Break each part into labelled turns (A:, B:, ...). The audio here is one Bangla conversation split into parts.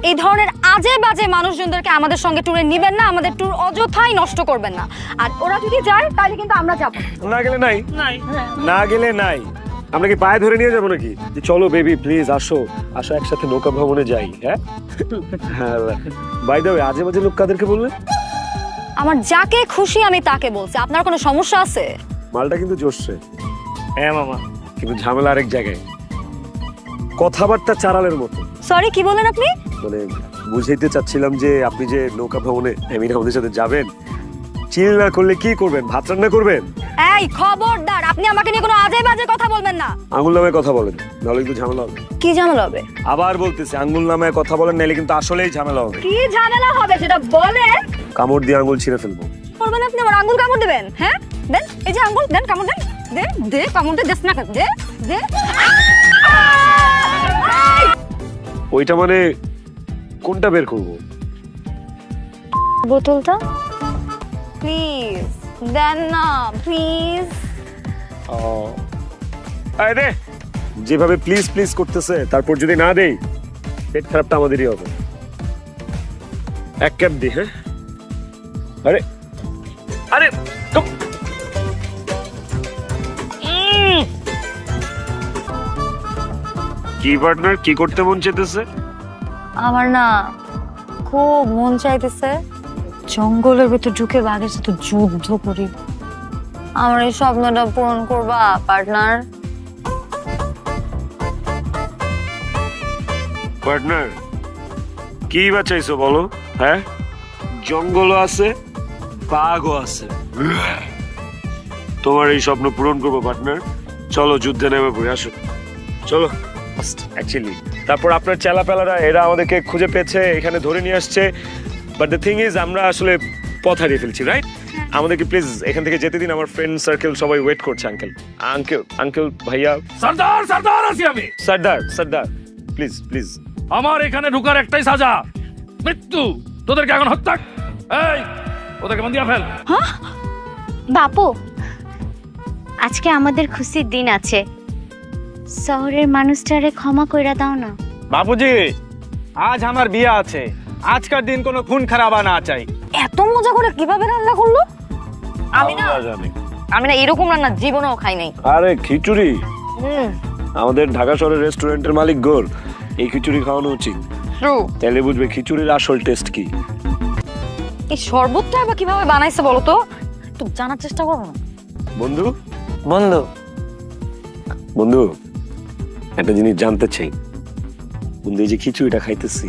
A: এই ধরনের আজে বাজে মানুষজনদেরকে আমাদের সঙ্গে ট্যুরে নেবেন না, আমাদের ট্যুর অযথাই নষ্ট করবেন না। আর ওরা যদি যায় তাহলে কিন্তু আমরা যাব
B: না। গেলে নাই, না গেলে নাই। আমরা কি পায়ে ধরে নিয়ে যাবো নাকি যে চলো বেবি প্লিজ আসো আসো একসাথে নৌকা ভ্রমণে যাই? হ্যাঁ বাই দ্য ওয়ে, আজে বাজে লোক কাদেরকে বলবে?
A: আমার যাকে খুশি আমি তাকে বলছি। আপনার কোনো সমস্যা আছে?
B: মালটা কিন্তু জোরছে।
C: হ্যাঁ মামা,
B: কিন্তু ঝামেলা আরেক জায়গায়, কথাবার্তা চারালের মতো।
A: সরি, কি বলেন আপনি?
B: মানে বুঝাইতে চাচ্ছিলাম যে আপনি যে নৌকা ভ্রমণে এমনি আমাদের সাথে যাবেন, চিল না করলে কি করবেন? ভাত রান্না করবেন?
A: এই খবরদার, আপনি আমাকে নিয়ে কোনো আজে বাজে কথা বলবেন না।
B: আঙুল নামায় কথা বলেন, নাহলে কিন্তু ঝামেলা হবে।
A: কি ঝামেলা হবে?
B: আবার বলতেছি, আঙুল নামায় কথা বলেন, নাহলে কিন্তু আসলেই ঝামেলা হবে।
A: কি ঝামেলা হবে সেটা বলেন।
B: কামড় দিয়ে আঙুল ছিঁড়ে ফেলবো।
A: করবেন আপনি? আমার আঙ্গুল কামড় দেবেন? হ্যাঁ দেন, এই যে আঙ্গুল দেন, কামড় দেন, দে দে কামড় দে, দেস না দে দে।
B: ওইটা মানে কোনটা বের করবো?
A: বোতলটা প্লিজ দেন না, প্লিজ।
B: আরে যেভাবে প্লিজ প্লিজ করতেছে, তারপর যদি না দেই পেট খারাপটা আমাদেরই হবে। এক ক্যাপ দি। হ্যাঁ আরে আরে কি পার্টনার, কি করতে মন চাইতেছে?
A: আমার না খুব মন চাইতেছে জঙ্গলের ভিতর ঢুকে বাঘের সাথে যুদ্ধ করি। আমার এই স্বপ্নটা পূরণ করবা পার্টনার?
B: পার্টনার কি বাঁচাইছো বলো? হ্যাঁ, জঙ্গলও আছে, বাঘও আছে। তোমার এই স্বপ্ন পূরণ করবো পার্টনার। চলো যুদ্ধে নেমে পড়ি, আসো চলো। অ্যাকচুয়ালি তারপর আপনার চেলাপেলারা এরা আমাদেরকে খুঁজে পেয়েছে, এখানে ধরে নিয়ে আসছে। বাট দ্য থিং ইজ আমরা আসলে পথ হারিয়ে ফেলছি, রাইট? আমাদেরকে প্লিজ এখান থেকে যেতে দিন। আমার ফ্রেন্ড সার্কেল সবাই ওয়েট করছে। আঙ্কেল আঙ্কেল আঙ্কেল ভাইয়া,
C: সর্দার সর্দার আছি আমি।
B: সর্দার সর্দার প্লিজ প্লিজ।
C: আমার এখানে ঢুকার একটাই সাজা, মৃত্যু। তোদেরকে এখন হত্যা। এই ওদেরকে বন্দিয়া ফেল।
D: বাপু, আজকে আমাদের খুশির দিন আছে, শহরের মানুষটারে ক্ষমা কইরা দাও না।
E: বাপুজি, আজ আমার বিয়ে আছে, আজকের দিন কোনো খুন খারাপা না চাই।
A: এত মজা করে কিভাবে রান্না করলো? আমি না এরকম রান্না জীবনেও খাই নাই।
B: আরে খিচুড়ি, আমাদের ঢাকা শহরের রেস্টুরেন্টের মালিক গোর এই খিচুড়ি খাওয়ানো উচিত। তাহলে বুঝবে খিচুড়ির আসল টেস্ট কি।
A: এই শরবতটা আবার কিভাবে বানাইছে বলো তো, একটু জানার চেষ্টা করো না।
B: বন্ধু
E: বন্ধু
B: বন্ধু একটা জিনিস জানতে চাই। বন্ধু এই যে খিচুড়িটা খাইতেছি,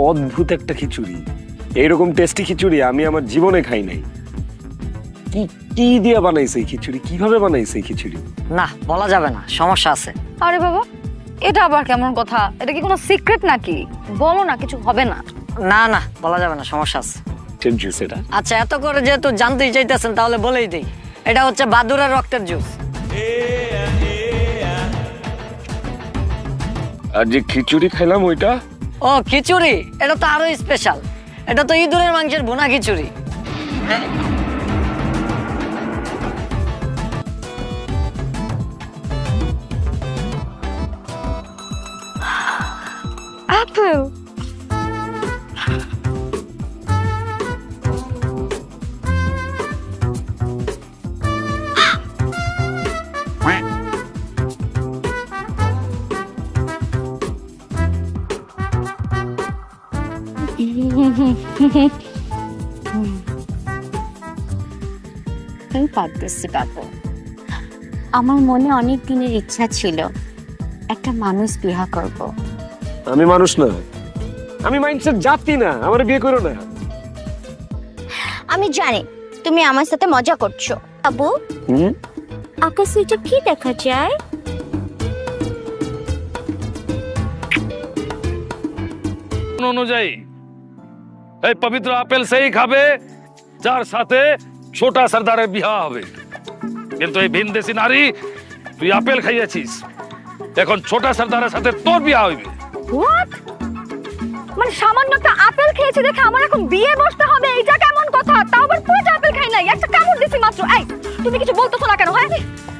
B: অদ্ভুত একটা খিচুড়ি। এইরকম টেস্টি খিচুড়ি আমি আমার জীবনে খাই নাই। কি কি দিয়ে বানাইছে এই খিচুড়ি? কিভাবে বানাইছে এই খিচুড়ি?
F: না, বলা যাবে না, সমস্যা আছে।
A: আরে বাবা, এটা আবার কেমন কথা? এটা কি কোনো সিক্রেট নাকি? বলো না, কিছু হবে না।
F: না না, বলা যাবে না, সমস্যা আছে।
B: জুস এটা?
F: আচ্ছা, এত করে যেহেতু জানতেই চাইতেছেন তাহলে বলেই দিই, এটা হচ্ছে বাদুড়ের রক্তের জুস।
B: আর যে খিচুড়ি খাইলাম ওইটা?
F: ও খিচুড়ি, এটা তো আরো স্পেশাল। এটা তো ইঁদুরের মাংসের ভুনা খিচুড়ি।
A: আপেল?
D: পারতেছি বাবু, আমার মনে অনেক দিনের ইচ্ছা ছিল একটা মানুষ বিয়ে করব।
B: আমি মানুষ না, আমি মাইন্ডসেট জাতি না, আমার বিয়ে করো না।
D: আমি জানি তুমি আমার সাথে মজা করছো। বাবু, আকাশে এটা কি দেখা যায়?
C: অনুযায়ী এই পবিত্র আপেল সেই খাবে যার সাথে ছোটা সর্দারের বিবাহ হবে। কিন্তু এই ভিনদেশি নারী, তুই আপেল খাইয়েছিস, এখন ছোটা সর্দারের সাথে তোর বিবাহ হইবে।
A: হোয়াট? মানে সামান্য একটা আপেল খেয়েছি দেখে আমার এখন বিয়ে বসতে হবে? এইটা কেমন কথা? তাও আবার পুরোটা আপেল খাই নাই, একটা কামড় দিছি মাত্র। এই তুমি কিছু বলতেছো না কেন? হ্যাঁ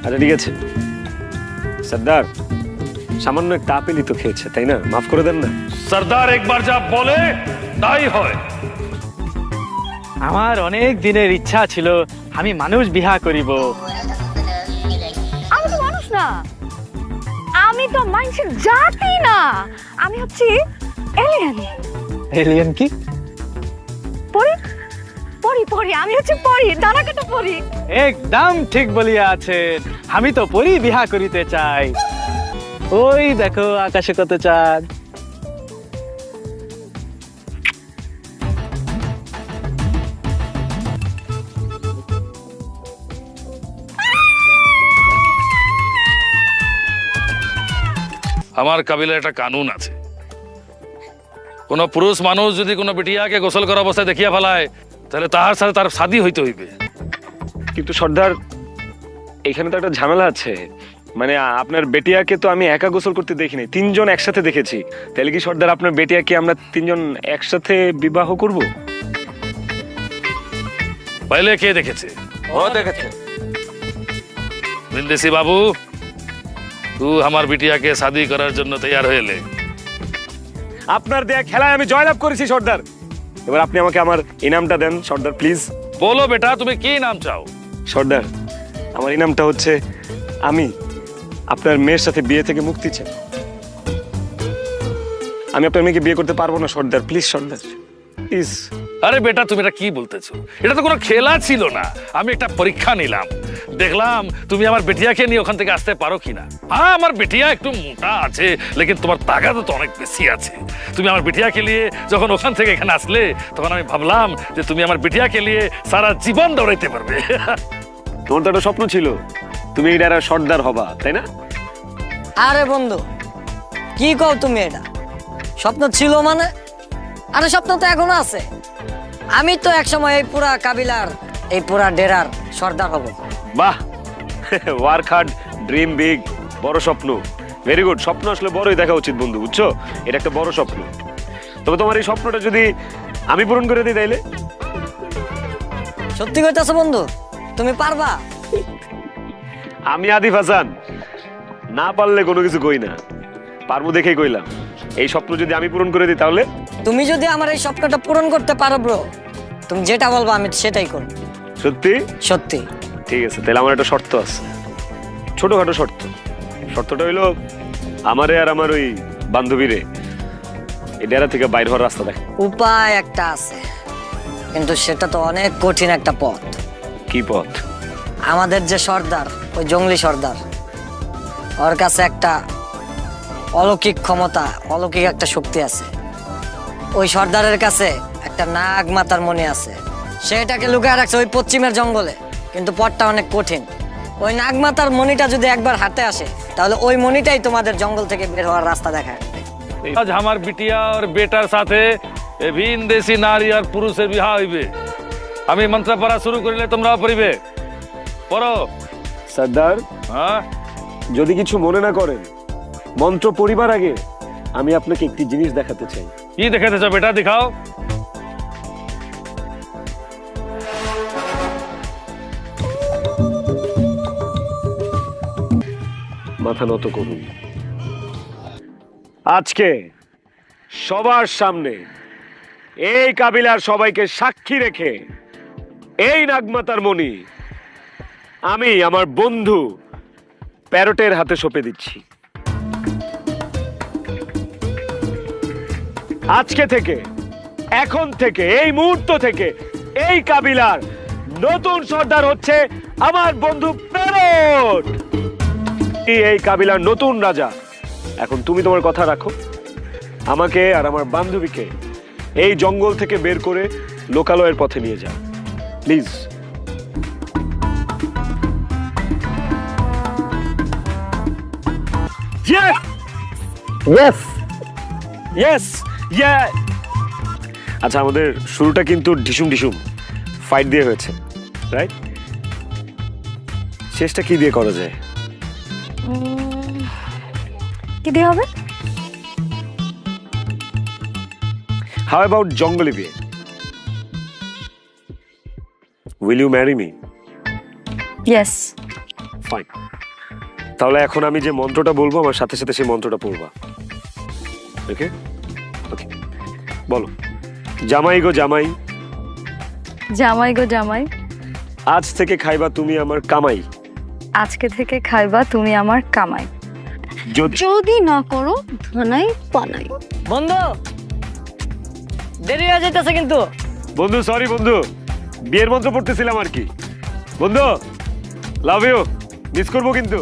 B: আচ্ছা ঠিক আছে সর্দার, সামান্য একটা আপেলই তো খেয়েছে, তাই না? মাফ করে দেন না।
C: সর্দার একবার যা বলে তাই হয়।
E: আমার অনেক দিনের ইচ্ছা ছিল আমি মানুষ বিহা করিব।
A: আমি তো মানুষ না, আমি তো মানুষের জাতি না, আমি হচ্ছি এলিয়েন।
E: এলিয়েন কি?
A: পরি পরি পরি, আমি হচ্ছে পরি, ডানা কাটা পরি।
E: একদম ঠিক বলিয়া আছেন, আমি তো পরি বিহা করিতে চাই। ওই দেখো আকাশে কত চাঁদ।
C: আমার কাবিলার একটা কানুন আছে, কোন পুরুষ মানুষ যদি কোনো বেটিয়াকে গোসল করা অবস্থায় দেখিয়া ফেলায় তাহলে তাহার সাথে তার শাদী হইতে হইবে।
B: কিন্তু সর্দার, এখানে তো একটা ঝামেলা আছে। মানে আপনার বেটিয়াকে তো আমি একা গোসল করতে দেখিনি, তিনজন একসাথে দেখেছি। তাহলে কি সর্দার আপনার বেটিয়াকে আমরা তিনজন একসাথে বিবাহ করব?
C: पहले কে দেখেছে?
G: ও দেখেছে।
C: विंदेसी बाबू, तू हमार बिटिया के शादी करार জন্য তৈয়ার হয়ে লে।
B: আপনার দেয়া খেলায় আমি জয়লাভ করেছি সর্দার। এবার আপনি আমাকে আমার ইনামটা দেন সর্দার, প্লিজ।
C: বলো বেটা, তুমি কি নাম চাও?
B: সর্দার, আমার ইনামটা হচ্ছে আমি আপনার মেয়ের সাথে বিয়ে থেকে মুক্তি চাই। আমি আপনার মেয়েকে বিয়ে করতে পারবো না সর্দার, প্লিজ সর্দার, প্লিজ।
C: আরে বেটা, তুমি এটা কি বলতেছো? এটা তো কোনো খেলা ছিল না, আমি একটা পরীক্ষা নিলাম, দেখলাম তুমি আমার বেটিয়াকে নিয়ে ওখান থেকে আসতে পারো কিনা। হ্যাঁ, আমার বেটিয়া একটু মোটা আছে, লেকিন তোমার তাগাদ তো অনেক বেশি আছে। তুমি আমার বেটিয়াকে নিয়ে যখন ওখান থেকে এখানে আসলে, তখন আমি ভাবলাম যে তুমি আমার বেটিয়াকে নিয়ে সারা জীবন দৌড়াইতে পারবে।
B: তোমার তো একটা স্বপ্ন ছিল, তুমি এটা সর্দার হবা, তাই না?
F: আরে বন্ধু, কি কও তুমি? এটা স্বপ্ন ছিল মানে? আরে স্বপ্ন তো এখনো আছে। আমি তো একসময় এই পুরা কাবিলার, এই পুরা ডেরার সর্দার হব।
B: বাহ, ওয়ার্ক হার্ড, ড্রিম বিগ, বড় স্বপ্ন, ভেরি গুড। স্বপ্ন আসলে বড়ই দেখা উচিত বন্ধু, বুঝছো? এটা একটা বড় স্বপ্ন। তবে তোমার এই স্বপ্নটা যদি আমি পূরণ করে দিই তাইলে?
F: সত্যি কইতাছো বন্ধু? তুমি পারবা?
B: আমি আদিফ হাসান, না পারলে কোনো কিছু কই না, পারবো দেখেই কইলাম। এই স্বপ্ন যদি আমি পূরণ করে দিই তাহলে?
F: তুমি যদি আমার এই স্বপ্নটা পূরণ করতে পারো ব্রো, তুমি যেটা বলবো আমি সেটাই করব।
B: সত্যি?
F: সত্যি।
B: ঠিক আছে, তাহলে আমার একটা শর্ত আছে, ছোটখাটো শর্ত। শর্তটা হইলো আমারে আর আমার ওই বান্ধবীরে এই ডেরা থেকে বাইর হওয়ার রাস্তা দেখ।
F: উপায় একটা আছে, কিন্তু সেটা তো অনেক কঠিন একটা পথ।
B: কি পথ?
F: আমাদের যে সর্দার, ওই জঙ্গলি সর্দার, ওর কাছে একটা অলৌকিক ক্ষমতা, অলৌকিক একটা শক্তি আছে। ওই সর্দারের কাছে একটা নাগ মাতার মণি আছে, সেটাকে লুকায় রাখছে ওই পশ্চিমের জঙ্গলে, কিন্তু পথটা অনেক কঠিন। ওই নাগ মাতার মণিটা যদি একবার হাতে আসে, তাহলে ওই মণিটাই তোমাদের জঙ্গল থেকে বের হওয়ার রাস্তা দেখায়।
C: আজ আমার বিটিয়া আর বেটার সাথে এ ভিনদেশি নারী আর পুরুষের বিবাহ হইবে। আমি মন্ত্র পড়া শুরু করিলে তোমরা পড়িবে। পড়ো।
B: সর্দার,
C: হ্যাঁ,
B: যদি কিছু মনে না করেন, মন্ত্র পড়িবার আগে আমি আপনাকে একটি জিনিস দেখাতে চাই।
C: কি দেখাতে চাও বেটা? দেখাও।
B: মাথা নত করুন। আজকে সবার সামনে এই কাবিলার সবাইকে সাক্ষী রেখে এই নাগমাতার মণি আমি আমার বন্ধু প্যারটের হাতে সঁপে দিচ্ছি। আজকে থেকে, এখন থেকে, এই মুহূর্ত থেকে এই কাবিলার নতুন সর্দার হচ্ছে আমার বন্ধু প্যারট। এই কাবিলার নতুন রাজা। এখন তুমি তোমার কথা রাখো, আমাকে আর আমার বান্ধবীকে এই জঙ্গল থেকে বের করে লোকালয়ের পথে নিয়ে যাও, প্লিজ। আচ্ছা, আমাদের শুরুটা কিন্তু ঢিসুম ঢিসুম ফাইট দিয়ে হয়েছে, রাইট? শেষটা কি দিয়ে করা যায়?
A: কি দিয়ে হবে?
B: How about জঙ্গলে বিয়ে? Will you marry me?
A: Yes.
B: Fine. তাহলে এখন আমি যে মন্ত্রটা বলবো আমার সাথে সাথে সেই মন্ত্রটা পড়বা। ওকে ওকে, বলো। জামাই গো জামাই,
A: জামাই গো জামাই,
B: আজ থেকে খাইবা তুমি আমার কামাই।
A: আজকে থেকে খাইবা তুমি আমার কামাই।
B: যদি
A: যদি না করো ধানাই পানাই।
F: বন্ধু দেরি হয়ে যেতেছে কিন্তু।
B: বন্ধু সরি বন্ধু, বিয়ের মন্ত্র পড়তেছিলাম আর কি। বন্ধু লাভ ইউ, মিস করবো কিন্তু।